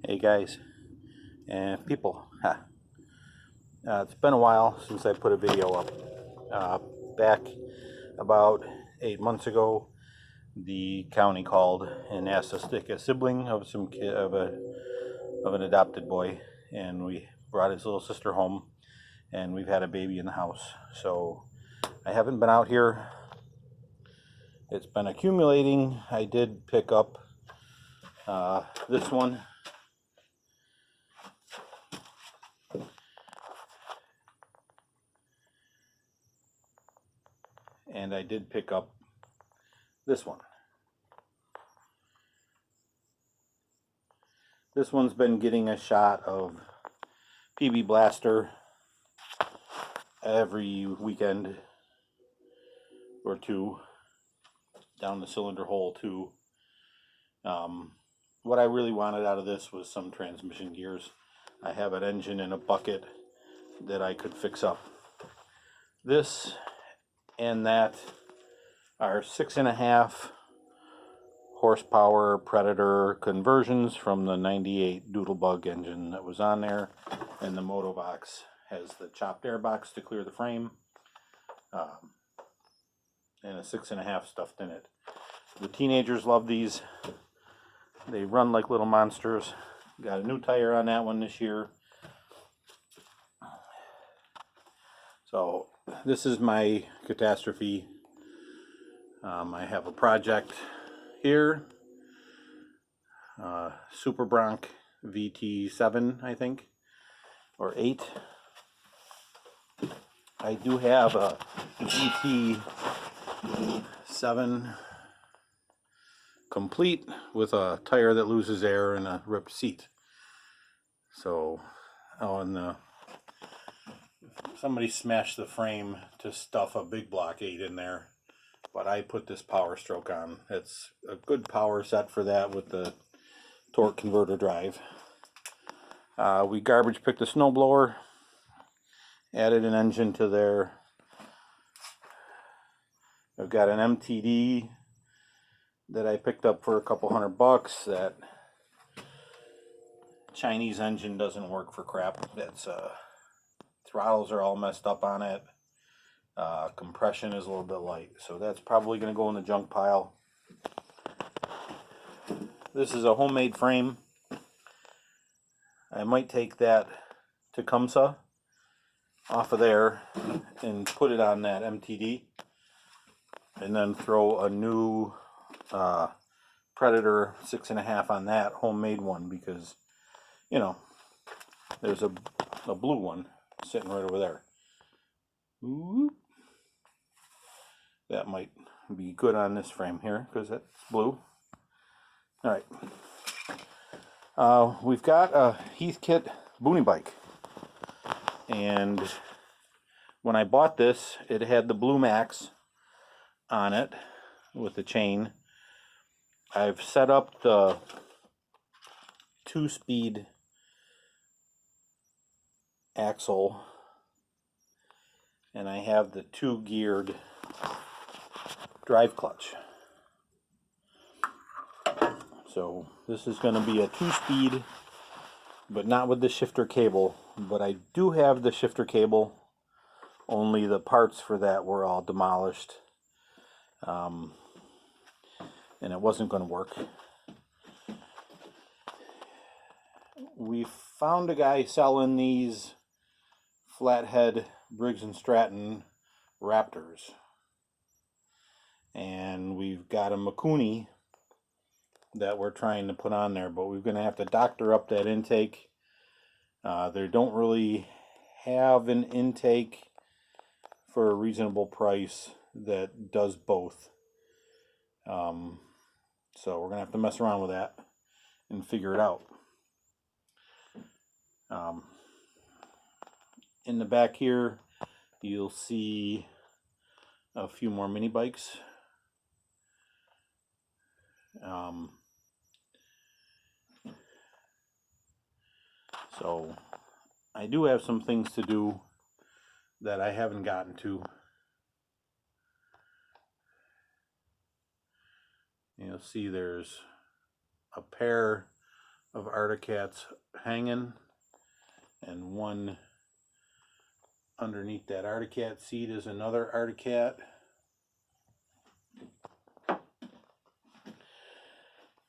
Hey guys and people, it's been a while since I put a video up. Back about 8 months ago, the county called and asked us to take a sibling of some kid of an adopted boy, and we brought his little sister home, and we've had a baby in the house. So I haven't been out here. It's been accumulating. I did pick up this one. And I did pick up this one. This one's been getting a shot of PB Blaster every weekend or two down the cylinder hole too. What I really wanted out of this was some transmission gears. I have an engine in a bucket that I could fix up. This and that are 6.5 horsepower Predator conversions from the 98 Doodlebug engine that was on there, and the moto box has the chopped air box to clear the frame, and a 6.5 stuffed in it. The teenagers love these. They run like little monsters. Got a new tire on that one this year. So this is my catastrophe. I have a project here, Super Bronc VT7, I think, or 8. I do have a VT7 complete with a tire that loses air and a ripped seat. So, somebody smashed the frame to stuff a big block 8 in there, but I put this Power Stroke on. It's a good power set for that with the torque converter drive. We garbage picked a snowblower, added an engine to there. I've got an MTD that I picked up for a couple $100. That Chinese engine doesn't work for crap. It's throttles are all messed up on it. Compression is a little bit light, so that's probably going to go in the junk pile. This is a homemade frame. I might take that Tecumseh off of there and put it on that MTD, and then throw a new Predator 6.5 on that homemade one, because you know there's a blue one sitting right over there. Ooh. That might be good on this frame here because it's blue. Alright. We've got a Heathkit boonie bike. And when I bought this, it had the Blue Max on it with the chain. I've set up the 2-speed axle, and I have the 2-geared drive clutch. So this is going to be a 2-speed, but not with the shifter cable. But I do have the shifter cable, only the parts for that were all demolished, and it wasn't going to work. We found a guy selling these flathead Briggs & Stratton Raptors, and we've got a Mikuni that we're trying to put on there, but we're going to have to doctor up that intake. They don't really have an intake for a reasonable price that does both. So we're going to have to mess around with that and figure it out. In the back here, you'll see a few more mini bikes. So I do have some things to do that I haven't gotten to. You'll see there's a pair of Articats hanging, and one underneath that Articat seat is another Articat.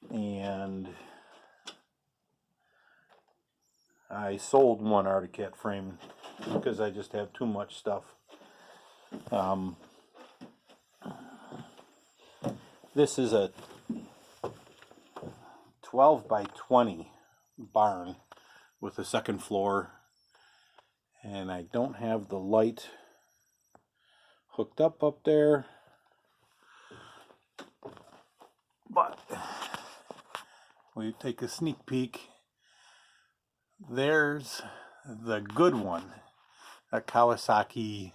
And I sold one Articat frame because I just have too much stuff. This is a 12 by 20 barn with a second floor, and I don't have the light hooked up there, but we take a sneak peek. There's the good one, a Kawasaki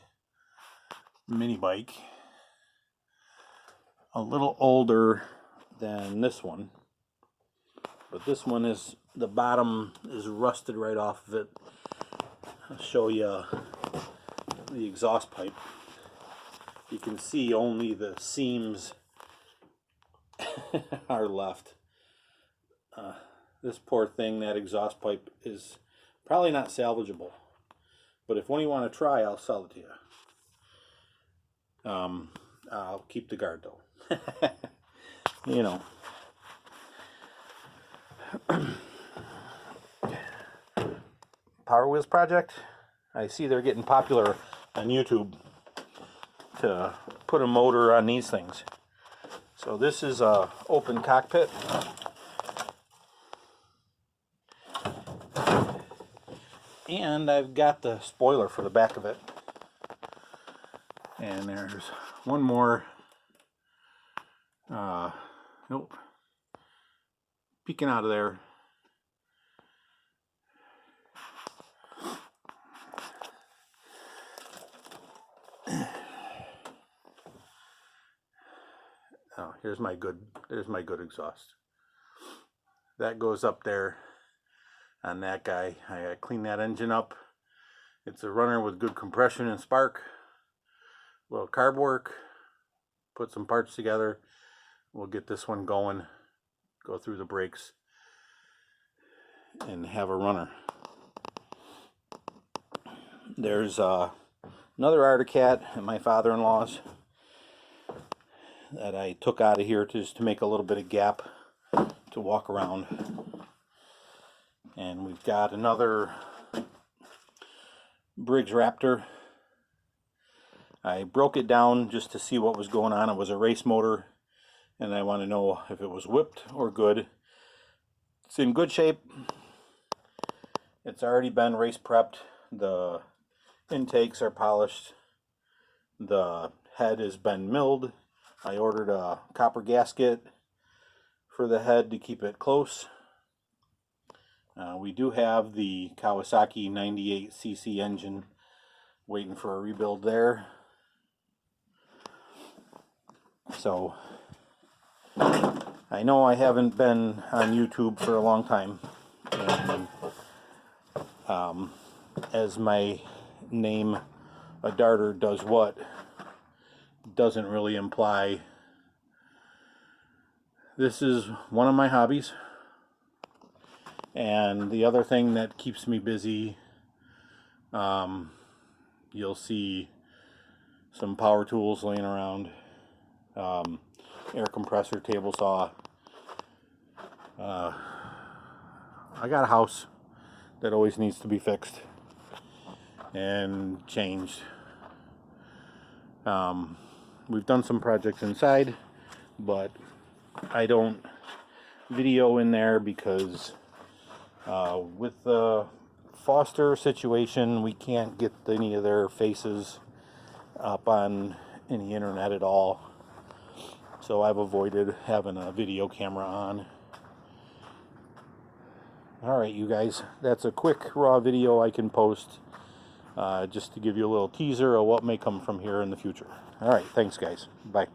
mini bike, a little older than this one, but this one is, the bottom is rusted right off of it. I'll show you the exhaust pipe. You can see only the seams are left. This poor thing, that exhaust pipe is probably not salvageable, but if one you want to try, I'll sell it to you. I'll keep the guard though. You know. Power Wheels project. I see they're getting popular on YouTube to put a motor on these things. So this is a open cockpit. And I've got the spoiler for the back of it. And there's one more. Nope. Peeking out of there. Oh, there's my good exhaust. That goes up there on that guy. I clean that engine up. It's a runner with good compression and spark. A little carb work. Put some parts together. We'll get this one going. Go through the brakes and have a runner. There's another Articat at my father-in-law's that I took out of here just to make a little bit of gap to walk around. And we've got another Briggs Raptor. I broke it down just to see what was going on. It was a race motor, and I want to know if it was whipped or good. It's in good shape. It's already been race prepped. The intakes are polished. The head has been milled. I ordered a copper gasket for the head to keep it close. We do have the Kawasaki 98cc engine waiting for a rebuild there. So I know I haven't been on YouTube for a long time, and as my name, A Darter Does What, doesn't really imply. This is one of my hobbies, and the other thing that keeps me busy, you'll see some power tools laying around, air compressor, table saw. I got a house that always needs to be fixed and changed. We've done some projects inside, but I don't video in there because with the Foster situation, we can't get any of their faces up on any internet at all. So I've avoided having a video camera on. Alright, you guys, that's a quick raw video I can post just to give you a little teaser of what may come from here in the future. Alright, thanks guys. Bye.